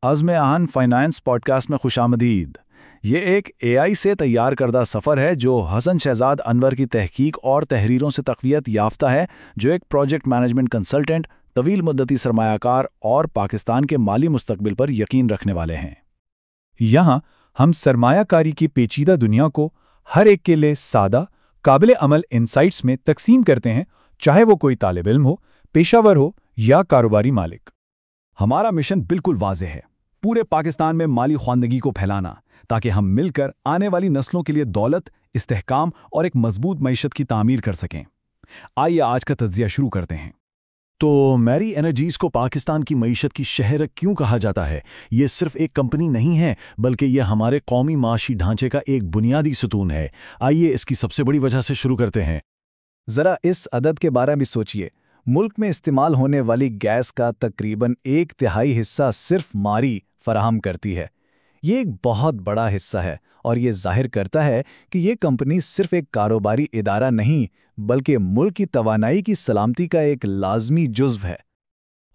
عزم आहान finance podcast में खुशामदीद। ये एक एआई से तैयार करदा सफ़र है जो हसन शहजाद अनवर की तहकीक और तहरीरों से तक़वियत याफ्ता है, जो एक प्रोजेक्ट मैनेजमेंट कंसल्टेंट, तवील मुद्दती सरमायाकार और पाकिस्तान के माली मुस्तकबिल पर यकीन रखने वाले हैं। यहाँ हम सरमायाकारी की पेचीदा दुनिया को हर एक के लिए सादा, काबिल अमल इंसाइट्स में तकसीम करते हैं, चाहे वो कोई तालिब इल्म हो, पेशावर हो या कारोबारी मालिक। हमारा मिशन बिल्कुल वाज़ेह है, पूरे पाकिस्तान में माली ख्वानदगी को फैलाना, ताकि हम मिलकर आने वाली नस्लों के लिए दौलत, इस्तेहकाम और एक मजबूत मईशत की तामीर कर सकें। आइए आज का तज्जिया शुरू करते हैं। तो मैरी एनर्जीज को पाकिस्तान की मईशत की शहर क्यों कहा जाता है? ये सिर्फ एक कंपनी नहीं है, बल्कि यह हमारे कौमी माशी ढांचे का एक बुनियादी सतून है। आइए इसकी सबसे बड़ी वजह से शुरू करते हैं। ज़रा इस अदद के बारे में सोचिए। मुल्क में इस्तेमाल होने वाली गैस का तकरीबन 1/3 हिस्सा सिर्फ मारी फराहम करती है। ये एक बहुत बड़ा हिस्सा है और ये जाहिर करता है कि ये कंपनी सिर्फ एक कारोबारी इदारा नहीं, बल्कि मुल्क की तवानाई की सलामती का एक लाजमी जुज़्व है।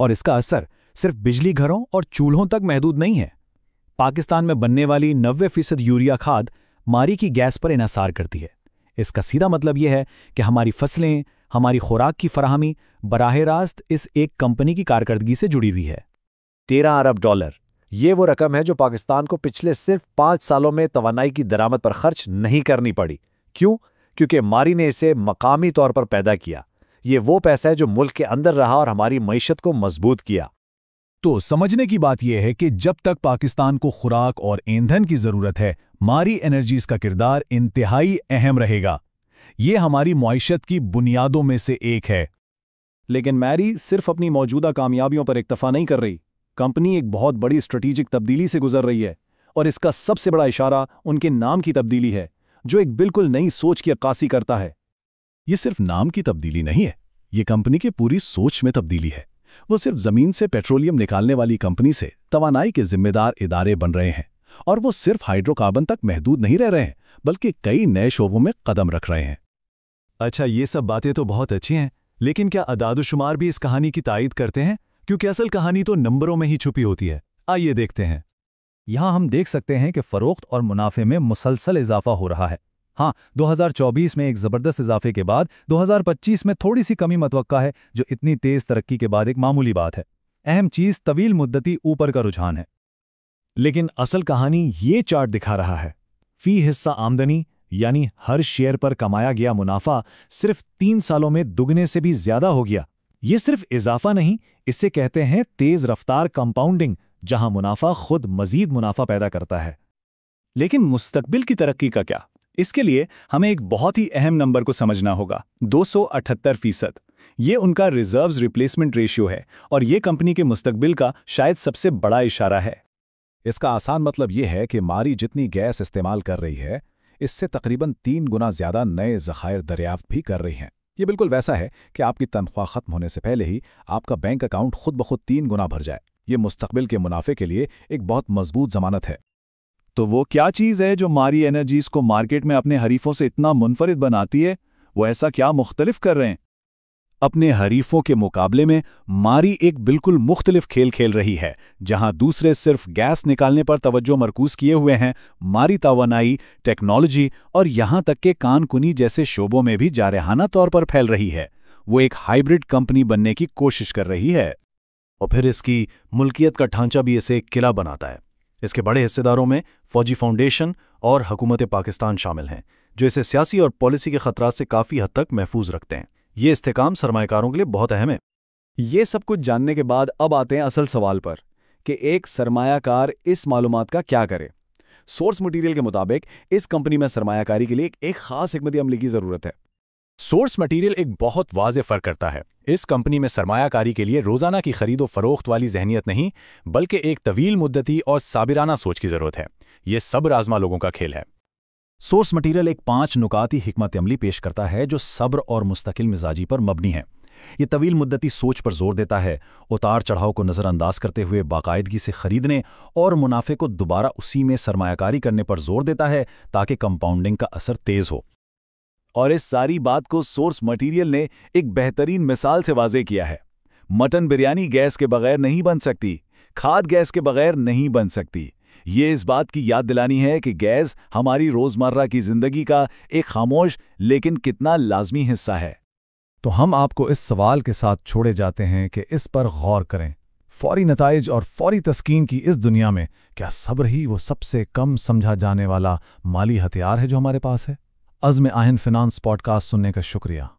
और इसका असर सिर्फ बिजली घरों और चूल्हों तक महदूद नहीं है। पाकिस्तान में बनने वाली 90% यूरिया खाद मारी की गैस पर इन्हसार करती है। इसका सीधा मतलब यह है कि हमारी फसलें, हमारी खुराक की फराहमी बराह रास्त इस एक कंपनी की कारकर्दगी से जुड़ी हुई है। 13 अरब डॉलर, ये वो रकम है जो पाकिस्तान को पिछले सिर्फ 5 सालों में तवानाई की दरामद पर खर्च नहीं करनी पड़ी। क्यों? क्योंकि मारी ने इसे मकामी तौर पर पैदा किया। ये वो पैसा है जो मुल्क के अंदर रहा और हमारी मईशत को मजबूत किया। तो समझने की बात यह है कि जब तक पाकिस्तान को खुराक और ईंधन की ज़रूरत है, मारी एनर्जीज का किरदार इंतहाई अहम रहेगा। ये हमारी मईशत की बुनियादों में से एक है। लेकिन मैरी सिर्फ अपनी मौजूदा कामयाबियों पर इक्तफा नहीं कर रही। कंपनी एक बहुत बड़ी स्ट्रेटेजिक तब्दीली से गुजर रही है, और इसका सबसे बड़ा इशारा उनके नाम की तब्दीली है, जो एक बिल्कुल नई सोच की अक्कासी करता है। ये सिर्फ नाम की तब्दीली नहीं है, ये कंपनी की पूरी सोच में तब्दीली है। वो सिर्फ जमीन से पेट्रोलियम निकालने वाली कंपनी से तवानाई के जिम्मेदार इदारे बन रहे हैं, और वो सिर्फ हाइड्रोकार्बन तक महदूद नहीं रह रहे हैं, बल्कि कई नए शोबों में कदम रख रहे हैं। अच्छा, ये सब बातें तो बहुत अच्छी हैं, लेकिन क्या अदाद-ओ-शुमार भी इस कहानी की तायीद करते हैं? क्योंकि असल कहानी तो नंबरों में ही छुपी होती है। आइए देखते हैं। यहाँ हम देख सकते हैं कि फ़रोख्त और मुनाफे में मुसलसल इजाफा हो रहा है। हाँ, 2024 में एक ज़बरदस्त इजाफे के बाद 2025 में थोड़ी सी कमी मतवक्का है, जो इतनी तेज़ तरक्की के बाद एक मामूली बात है। अहम चीज़ तवील मुद्दती ऊपर का रुझान है। लेकिन असल कहानी ये चार्ट दिखा रहा है। फी हिस्सा आमदनी, यानी हर शेयर पर कमाया गया मुनाफा सिर्फ 3 सालों में दुगने से भी ज्यादा हो गया। ये सिर्फ इजाफा नहीं, इसे कहते हैं तेज रफ्तार कंपाउंडिंग, जहां मुनाफा खुद मजीद मुनाफा पैदा करता है। लेकिन मुस्तकबिल की तरक्की का क्या? इसके लिए हमें एक बहुत ही अहम नंबर को समझना होगा, 278%। ये उनका रिजर्व्स रिप्लेसमेंट रेशियो है, और ये कंपनी के मुस्तकबिल का शायद सबसे बड़ा इशारा है। इसका आसान मतलब ये है कि मारी जितनी गैस इस्तेमाल कर रही है, इससे तकरीबन 3 गुना ज्यादा नए ज़खायर दरियाफ्त भी कर रही हैं। ये बिल्कुल वैसा है कि आपकी तनख्वाह खत्म होने से पहले ही आपका बैंक अकाउंट खुद ब खुद 3 गुना भर जाए। ये मुस्तकबिल के मुनाफे के लिए एक बहुत मजबूत जमानत है। तो वो क्या चीज़ है जो मारी एनर्जीज को मार्केट में अपने हरीफों से इतना मुनफरिद बनाती है? वो ऐसा क्या मुख्तलिफ कर रहे हैं? अपने हरीफों के मुकाबले में मारी एक बिल्कुल मुख्तलिफ खेल खेल रही है। जहां दूसरे सिर्फ गैस निकालने पर तवज्जो मरकूज किए हुए हैं, मारी तवानाई, टेक्नोलॉजी और यहां तक के कानकुनी जैसे शोबों में भी जारहाना तौर पर फैल रही है। वो एक हाइब्रिड कंपनी बनने की कोशिश कर रही है। और फिर इसकी मुल्कियत का ढांचा भी इसे एक किला बनाता है। इसके बड़े हिस्सेदारों में फौजी फाउंडेशन और हुकूमत पाकिस्तान शामिल हैं, जो इसे सियासी और पॉलिसी के खतरात से काफ़ी हद तक महफूज रखते हैं। ये इस्तेकाम सरमायाकारों के लिए बहुत अहम है। ये सब कुछ जानने के बाद अब आते हैं असल सवाल पर कि एक सरमायाकार इस मालूमात का क्या करे। सोर्स मटेरियल के मुताबिक इस कंपनी में सरमायाकारी के लिए एक खास हिकमत अमली की ज़रूरत है। सोर्स मटेरियल एक बहुत वाज़ेह फ़र्क करता है। इस कंपनी में सरमायाकारी के लिए रोज़ाना की खरीदो फरोख्त वाली जहनियत नहीं, बल्कि एक तवील मुद्दती और साबिराना सोच की ज़रूरत है। ये सब्र आज़मा लोगों का खेल है। सोर्स मटेरियल एक 5 नुकाती हिकमत अमली पेश करता है जो सब्र और मुस्तकिल मिजाजी पर मबनी है। ये तवील मुद्दती सोच पर जोर देता है, उतार चढ़ाव को नज़रअंदाज करते हुए बाकायदगी से खरीदने और मुनाफे को दोबारा उसी में सरमायाकारी करने पर जोर देता है, ताकि कंपाउंडिंग का असर तेज़ हो। और इस सारी बात को सोर्स मटेरियल ने एक बेहतरीन मिसाल से वाज़ेह किया है। मटन बिरयानी गैस के बगैर नहीं बन सकती। खाद गैस के बगैर नहीं बन सकती। ये इस बात की याद दिलानी है कि गैस हमारी रोजमर्रा की जिंदगी का एक खामोश लेकिन कितना लाजमी हिस्सा है। तो हम आपको इस सवाल के साथ छोड़े जाते हैं कि इस पर गौर करें, फौरी नताइज और फौरी तस्कीन की इस दुनिया में क्या सब्र ही वो सबसे कम समझा जाने वाला माली हथियार है जो हमारे पास है? अज़्म आहिन फिनांस पॉडकास्ट सुनने का शुक्रिया।